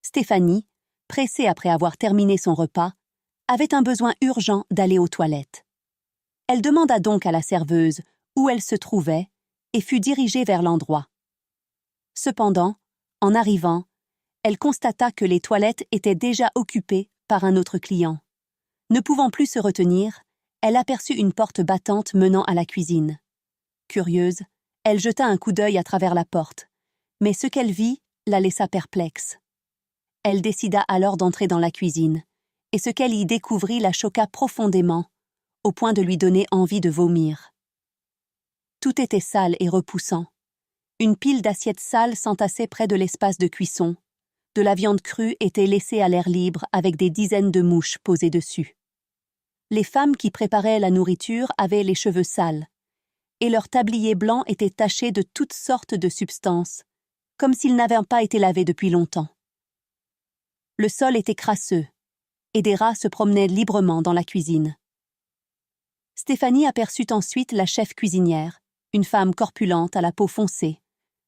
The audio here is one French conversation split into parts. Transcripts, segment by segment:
Stéphanie, pressée après avoir terminé son repas, avait un besoin urgent d'aller aux toilettes. Elle demanda donc à la serveuse où elle se trouvait et fut dirigée vers l'endroit. Cependant, en arrivant, elle constata que les toilettes étaient déjà occupées par un autre client. Ne pouvant plus se retenir, elle aperçut une porte battante menant à la cuisine. Curieuse, elle jeta un coup d'œil à travers la porte, mais ce qu'elle vit la laissa perplexe. Elle décida alors d'entrer dans la cuisine, et ce qu'elle y découvrit la choqua profondément, au point de lui donner envie de vomir. Tout était sale et repoussant. Une pile d'assiettes sales s'entassait près de l'espace de cuisson. De la viande crue était laissée à l'air libre avec des dizaines de mouches posées dessus. Les femmes qui préparaient la nourriture avaient les cheveux sales, et leurs tabliers blancs étaient tachés de toutes sortes de substances, comme s'ils n'avaient pas été lavés depuis longtemps. Le sol était crasseux, et des rats se promenaient librement dans la cuisine. Stéphanie aperçut ensuite la chef cuisinière, une femme corpulente à la peau foncée,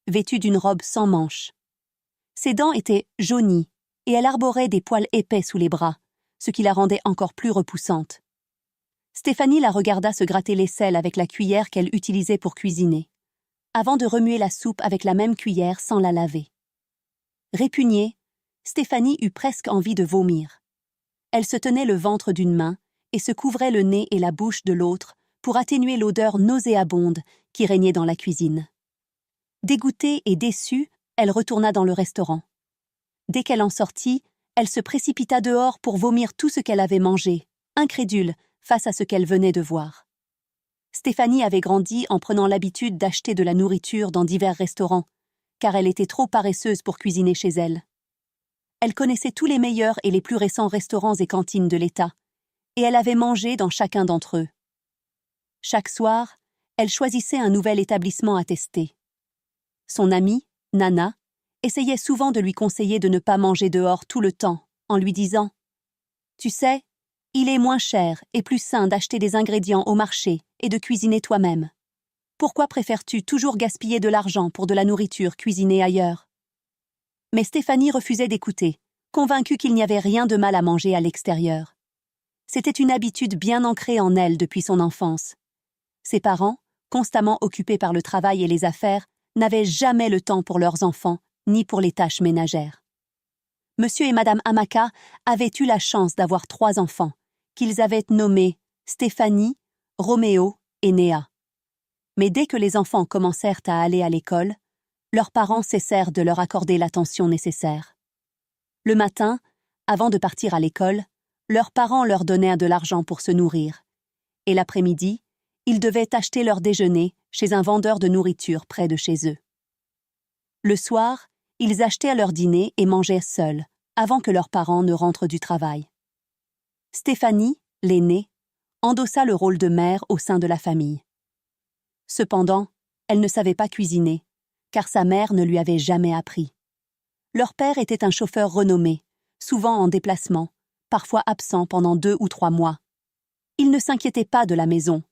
vêtue d'une robe sans manches. Ses dents étaient jaunies, et elle arborait des poils épais sous les bras, ce qui la rendait encore plus repoussante. Stéphanie la regarda se gratter l'aisselle avec la cuillère qu'elle utilisait pour cuisiner, avant de remuer la soupe avec la même cuillère sans la laver. Répugnée, Stéphanie eut presque envie de vomir. Elle se tenait le ventre d'une main et se couvrait le nez et la bouche de l'autre pour atténuer l'odeur nauséabonde qui régnait dans la cuisine. Dégoûtée et déçue, elle retourna dans le restaurant. Dès qu'elle en sortit, elle se précipita dehors pour vomir tout ce qu'elle avait mangé, incrédule face à ce qu'elle venait de voir. Stéphanie avait grandi en prenant l'habitude d'acheter de la nourriture dans divers restaurants, car elle était trop paresseuse pour cuisiner chez elle. Elle connaissait tous les meilleurs et les plus récents restaurants et cantines de l'État, et elle avait mangé dans chacun d'entre eux. Chaque soir, elle choisissait un nouvel établissement à tester. Son amie, Nana, essayait souvent de lui conseiller de ne pas manger dehors tout le temps, en lui disant « Tu sais, il est moins cher et plus sain d'acheter des ingrédients au marché et de cuisiner toi-même. Pourquoi préfères-tu toujours gaspiller de l'argent pour de la nourriture cuisinée ailleurs ?» Mais Stéphanie refusait d'écouter, convaincue qu'il n'y avait rien de mal à manger à l'extérieur. C'était une habitude bien ancrée en elle depuis son enfance. Ses parents, constamment occupés par le travail et les affaires, n'avaient jamais le temps pour leurs enfants, ni pour les tâches ménagères. Monsieur et Madame Hamaka avaient eu la chance d'avoir 3 enfants, qu'ils avaient nommés Stéphanie, Roméo et Néa. Mais dès que les enfants commencèrent à aller à l'école, leurs parents cessèrent de leur accorder l'attention nécessaire. Le matin, avant de partir à l'école, leurs parents leur donnèrent de l'argent pour se nourrir, et l'après-midi, ils devaient acheter leur déjeuner chez un vendeur de nourriture près de chez eux. Le soir, ils achetaient leur dîner et mangeaient seuls, avant que leurs parents ne rentrent du travail. Stéphanie, l'aînée, endossa le rôle de mère au sein de la famille. Cependant, elle ne savait pas cuisiner, car sa mère ne lui avait jamais appris. Leur père était un chauffeur renommé, souvent en déplacement, parfois absent pendant 2 ou 3 mois. Il ne s'inquiétait pas de la maison.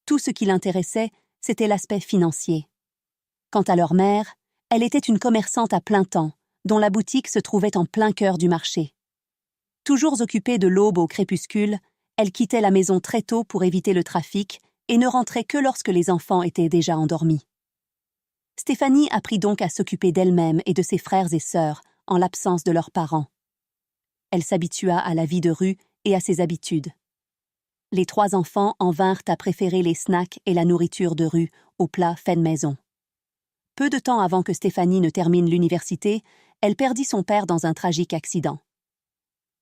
Tout ce qui l'intéressait, c'était l'aspect financier. Quant à leur mère, elle était une commerçante à plein temps, dont la boutique se trouvait en plein cœur du marché. Toujours occupée de l'aube au crépuscule, elle quittait la maison très tôt pour éviter le trafic et ne rentrait que lorsque les enfants étaient déjà endormis. Stéphanie apprit donc à s'occuper d'elle-même et de ses frères et sœurs en l'absence de leurs parents. Elle s'habitua à la vie de rue et à ses habitudes. Les 3 enfants en vinrent à préférer les snacks et la nourriture de rue aux plats faits de maison. Peu de temps avant que Stéphanie ne termine l'université, elle perdit son père dans un tragique accident.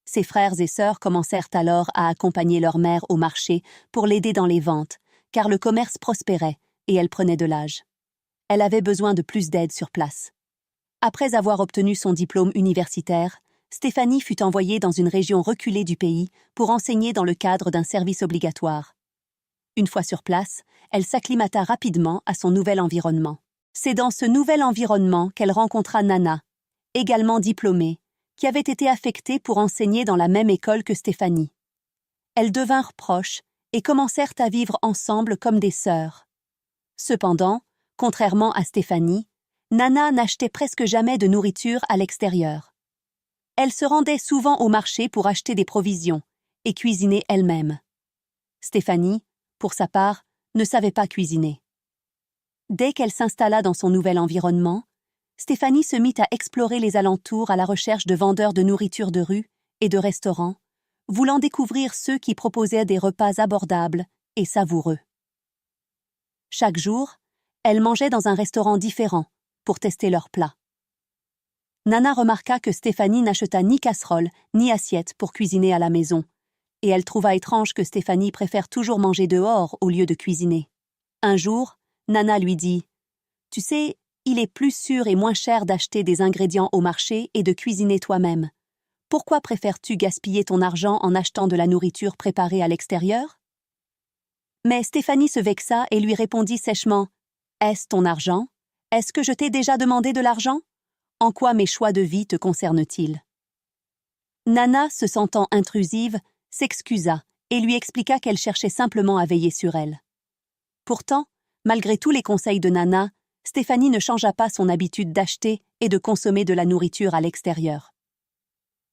Ses frères et sœurs commencèrent alors à accompagner leur mère au marché pour l'aider dans les ventes, car le commerce prospérait et elle prenait de l'âge. Elle avait besoin de plus d'aide sur place. Après avoir obtenu son diplôme universitaire, Stéphanie fut envoyée dans une région reculée du pays pour enseigner dans le cadre d'un service obligatoire. Une fois sur place, elle s'acclimata rapidement à son nouvel environnement. C'est dans ce nouvel environnement qu'elle rencontra Nana, également diplômée, qui avait été affectée pour enseigner dans la même école que Stéphanie. Elles devinrent proches et commencèrent à vivre ensemble comme des sœurs. Cependant, contrairement à Stéphanie, Nana n'achetait presque jamais de nourriture à l'extérieur. Elle se rendait souvent au marché pour acheter des provisions et cuisiner elle-même. Stéphanie, pour sa part, ne savait pas cuisiner. Dès qu'elle s'installa dans son nouvel environnement, Stéphanie se mit à explorer les alentours à la recherche de vendeurs de nourriture de rue et de restaurants, voulant découvrir ceux qui proposaient des repas abordables et savoureux. Chaque jour, elle mangeait dans un restaurant différent pour tester leurs plats. Nana remarqua que Stéphanie n'acheta ni casserole ni assiette pour cuisiner à la maison, et elle trouva étrange que Stéphanie préfère toujours manger dehors au lieu de cuisiner. Un jour, Nana lui dit « Tu sais, il est plus sûr et moins cher d'acheter des ingrédients au marché et de cuisiner toi-même. Pourquoi préfères-tu gaspiller ton argent en achetant de la nourriture préparée à l'extérieur ?» Mais Stéphanie se vexa et lui répondit sèchement « Est-ce ton argent? Est-ce que je t'ai déjà demandé de l'argent? En quoi mes choix de vie te concernent-ils » Nana, se sentant intrusive, s'excusa et lui expliqua qu'elle cherchait simplement à veiller sur elle. Pourtant, malgré tous les conseils de Nana, Stéphanie ne changea pas son habitude d'acheter et de consommer de la nourriture à l'extérieur.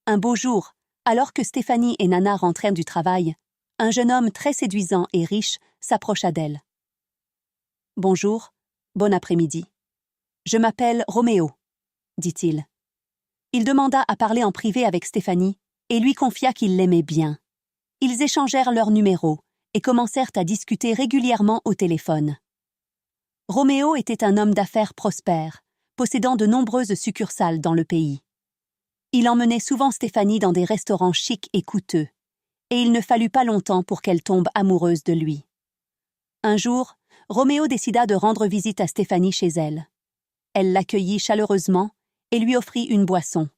Un beau jour, alors que Stéphanie et Nana rentrèrent du travail, un jeune homme très séduisant et riche s'approcha d'elle. « Bonjour, bon après-midi. Je m'appelle Roméo, » dit-il. Il demanda à parler en privé avec Stéphanie et lui confia qu'il l'aimait bien. Ils échangèrent leurs numéros et commencèrent à discuter régulièrement au téléphone. Roméo était un homme d'affaires prospère, possédant de nombreuses succursales dans le pays. Il emmenait souvent Stéphanie dans des restaurants chics et coûteux, et il ne fallut pas longtemps pour qu'elle tombe amoureuse de lui. Un jour, Roméo décida de rendre visite à Stéphanie chez elle. Elle l'accueillit chaleureusement et lui offrit une boisson.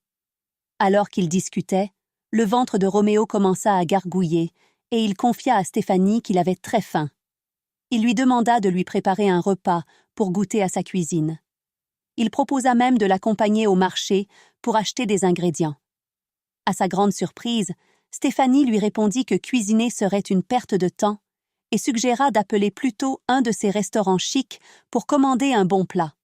Alors qu'ils discutaient, le ventre de Roméo commença à gargouiller et il confia à Stéphanie qu'il avait très faim. Il lui demanda de lui préparer un repas pour goûter à sa cuisine. Il proposa même de l'accompagner au marché pour acheter des ingrédients. À sa grande surprise, Stéphanie lui répondit que cuisiner serait une perte de temps et suggéra d'appeler plutôt un de ses restaurants chics pour commander un bon plat.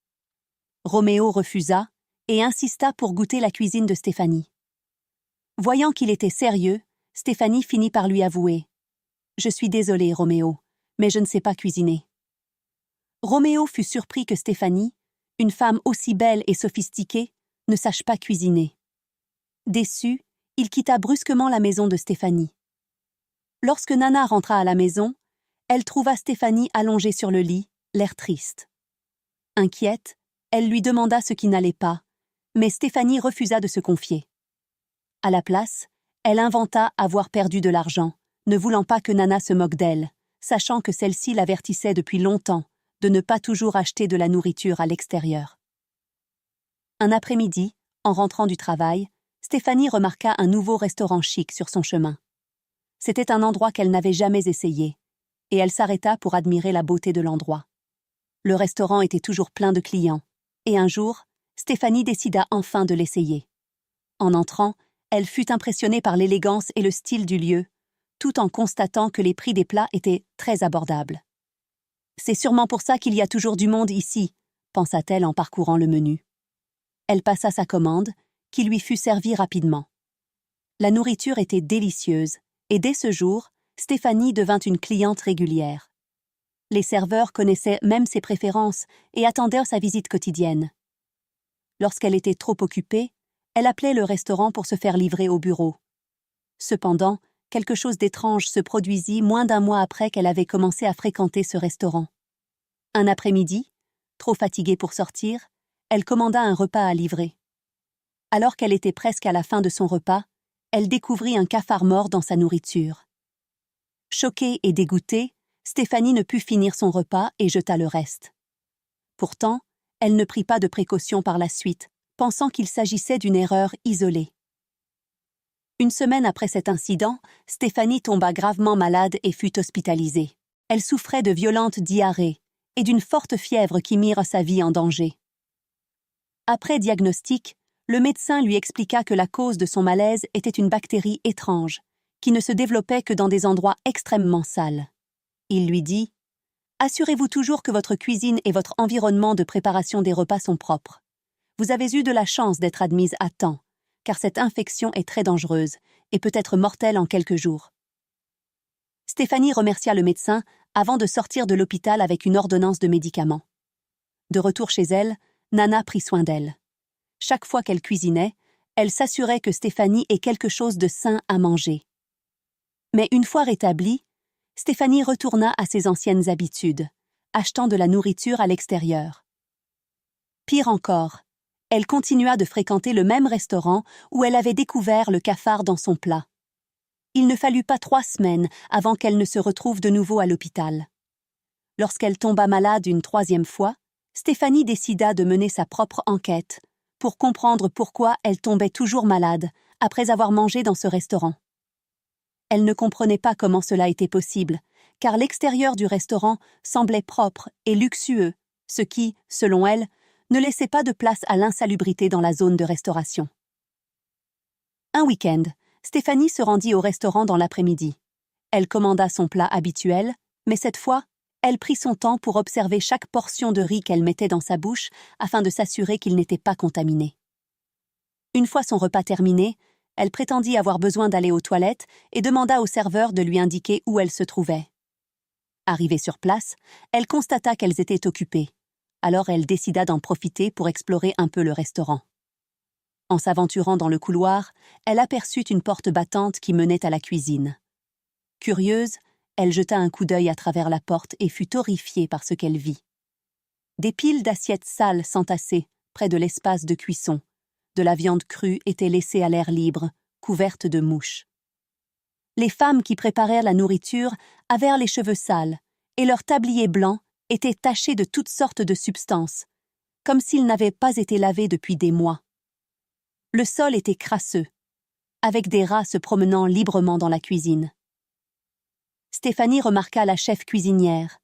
Roméo refusa et insista pour goûter la cuisine de Stéphanie. Voyant qu'il était sérieux, Stéphanie finit par lui avouer « Je suis désolée, Roméo, mais je ne sais pas cuisiner. » Roméo fut surpris que Stéphanie, une femme aussi belle et sophistiquée, ne sache pas cuisiner. Déçu, il quitta brusquement la maison de Stéphanie. Lorsque Nana rentra à la maison, elle trouva Stéphanie allongée sur le lit, l'air triste. Inquiète, elle lui demanda ce qui n'allait pas, mais Stéphanie refusa de se confier. À la place, elle inventa avoir perdu de l'argent, ne voulant pas que Nana se moque d'elle, sachant que celle-ci l'avertissait depuis longtemps de ne pas toujours acheter de la nourriture à l'extérieur. Un après-midi, en rentrant du travail, Stéphanie remarqua un nouveau restaurant chic sur son chemin. C'était un endroit qu'elle n'avait jamais essayé, et elle s'arrêta pour admirer la beauté de l'endroit. Le restaurant était toujours plein de clients, et un jour, Stéphanie décida enfin de l'essayer. En entrant, elle fut impressionnée par l'élégance et le style du lieu, tout en constatant que les prix des plats étaient très abordables. « C'est sûrement pour ça qu'il y a toujours du monde ici », pensa-t-elle en parcourant le menu. Elle passa sa commande, qui lui fut servie rapidement. La nourriture était délicieuse, et dès ce jour, Stéphanie devint une cliente régulière. Les serveurs connaissaient même ses préférences et attendaient sa visite quotidienne. Lorsqu'elle était trop occupée, elle appelait le restaurant pour se faire livrer au bureau. Cependant, quelque chose d'étrange se produisit moins d'un mois après qu'elle avait commencé à fréquenter ce restaurant. Un après-midi, trop fatiguée pour sortir, elle commanda un repas à livrer. Alors qu'elle était presque à la fin de son repas, elle découvrit un cafard mort dans sa nourriture. Choquée et dégoûtée, Stéphanie ne put finir son repas et jeta le reste. Pourtant, elle ne prit pas de précautions par la suite, pensant qu'il s'agissait d'une erreur isolée. Une semaine après cet incident, Stéphanie tomba gravement malade et fut hospitalisée. Elle souffrait de violentes diarrhées et d'une forte fièvre qui mirent sa vie en danger. Après diagnostic, le médecin lui expliqua que la cause de son malaise était une bactérie étrange, qui ne se développait que dans des endroits extrêmement sales. Il lui dit « Assurez-vous toujours que votre cuisine et votre environnement de préparation des repas sont propres. Vous avez eu de la chance d'être admise à temps, car cette infection est très dangereuse et peut être mortelle en quelques jours. Stéphanie remercia le médecin avant de sortir de l'hôpital avec une ordonnance de médicaments. De retour chez elle, Nana prit soin d'elle. Chaque fois qu'elle cuisinait, elle s'assurait que Stéphanie ait quelque chose de sain à manger. Mais une fois rétablie, Stéphanie retourna à ses anciennes habitudes, achetant de la nourriture à l'extérieur. Pire encore, elle continua de fréquenter le même restaurant où elle avait découvert le cafard dans son plat. Il ne fallut pas 3 semaines avant qu'elle ne se retrouve de nouveau à l'hôpital. Lorsqu'elle tomba malade une 3e fois, Stéphanie décida de mener sa propre enquête pour comprendre pourquoi elle tombait toujours malade après avoir mangé dans ce restaurant. Elle ne comprenait pas comment cela était possible, car l'extérieur du restaurant semblait propre et luxueux, ce qui, selon elle, ne laissait pas de place à l'insalubrité dans la zone de restauration. Un week-end, Stéphanie se rendit au restaurant dans l'après-midi. Elle commanda son plat habituel, mais cette fois, elle prit son temps pour observer chaque portion de riz qu'elle mettait dans sa bouche afin de s'assurer qu'il n'était pas contaminé. Une fois son repas terminé, elle prétendit avoir besoin d'aller aux toilettes et demanda au serveur de lui indiquer où elle se trouvait. Arrivée sur place, elle constata qu'elles étaient occupées. Alors elle décida d'en profiter pour explorer un peu le restaurant. En s'aventurant dans le couloir, elle aperçut une porte battante qui menait à la cuisine. Curieuse, elle jeta un coup d'œil à travers la porte et fut horrifiée par ce qu'elle vit. Des piles d'assiettes sales s'entassaient près de l'espace de cuisson. De la viande crue était laissée à l'air libre, couverte de mouches. Les femmes qui préparèrent la nourriture avaient les cheveux sales, et leurs tabliers blancs étaient tachés de toutes sortes de substances, comme s'ils n'avaient pas été lavés depuis des mois. Le sol était crasseux, avec des rats se promenant librement dans la cuisine. Stéphanie remarqua la chef cuisinière,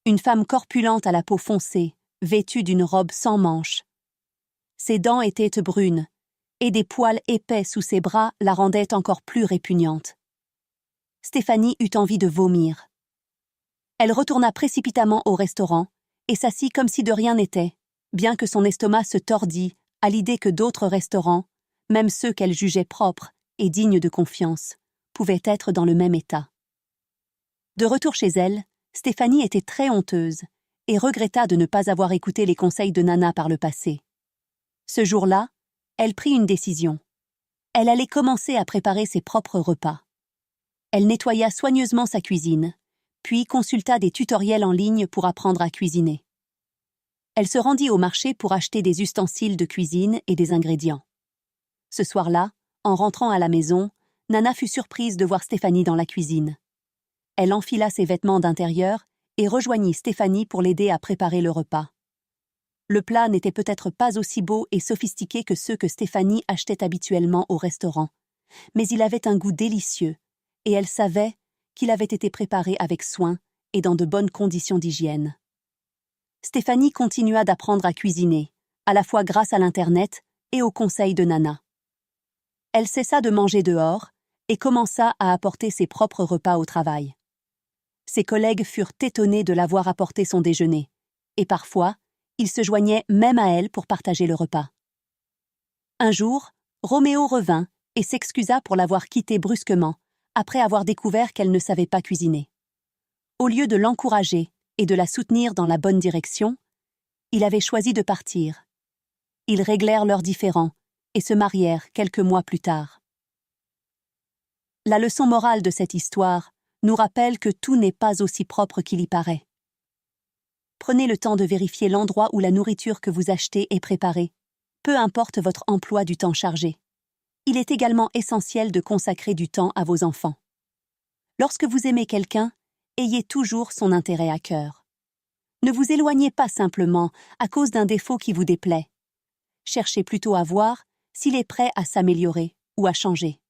une femme corpulente à la peau foncée, vêtue d'une robe sans manches. Ses dents étaient brunes, et des poils épais sous ses bras la rendaient encore plus répugnante. Stéphanie eut envie de vomir. Elle retourna précipitamment au restaurant et s'assit comme si de rien n'était, bien que son estomac se tordît à l'idée que d'autres restaurants, même ceux qu'elle jugeait propres et dignes de confiance, pouvaient être dans le même état. De retour chez elle, Stéphanie était très honteuse et regretta de ne pas avoir écouté les conseils de Nana par le passé. Ce jour-là, elle prit une décision. Elle allait commencer à préparer ses propres repas. Elle nettoya soigneusement sa cuisine, puis consulta des tutoriels en ligne pour apprendre à cuisiner. Elle se rendit au marché pour acheter des ustensiles de cuisine et des ingrédients. Ce soir-là, en rentrant à la maison, Nana fut surprise de voir Stéphanie dans la cuisine. Elle enfila ses vêtements d'intérieur et rejoignit Stéphanie pour l'aider à préparer le repas. Le plat n'était peut-être pas aussi beau et sophistiqué que ceux que Stéphanie achetait habituellement au restaurant, mais il avait un goût délicieux, et elle savait qu'il avait été préparé avec soin et dans de bonnes conditions d'hygiène. Stéphanie continua d'apprendre à cuisiner, à la fois grâce à l'Internet et aux conseils de Nana. Elle cessa de manger dehors et commença à apporter ses propres repas au travail. Ses collègues furent étonnés de la voir apporter son déjeuner, et parfois, ils se joignaient même à elle pour partager le repas. Un jour, Roméo revint et s'excusa pour l'avoir quittée brusquement, après avoir découvert qu'elle ne savait pas cuisiner. Au lieu de l'encourager et de la soutenir dans la bonne direction, il avait choisi de partir. Ils réglèrent leurs différends et se marièrent quelques mois plus tard. La leçon morale de cette histoire nous rappelle que tout n'est pas aussi propre qu'il y paraît. Prenez le temps de vérifier l'endroit où la nourriture que vous achetez est préparée, peu importe votre emploi du temps chargé. Il est également essentiel de consacrer du temps à vos enfants. Lorsque vous aimez quelqu'un, ayez toujours son intérêt à cœur. Ne vous éloignez pas simplement à cause d'un défaut qui vous déplaît. Cherchez plutôt à voir s'il est prêt à s'améliorer ou à changer.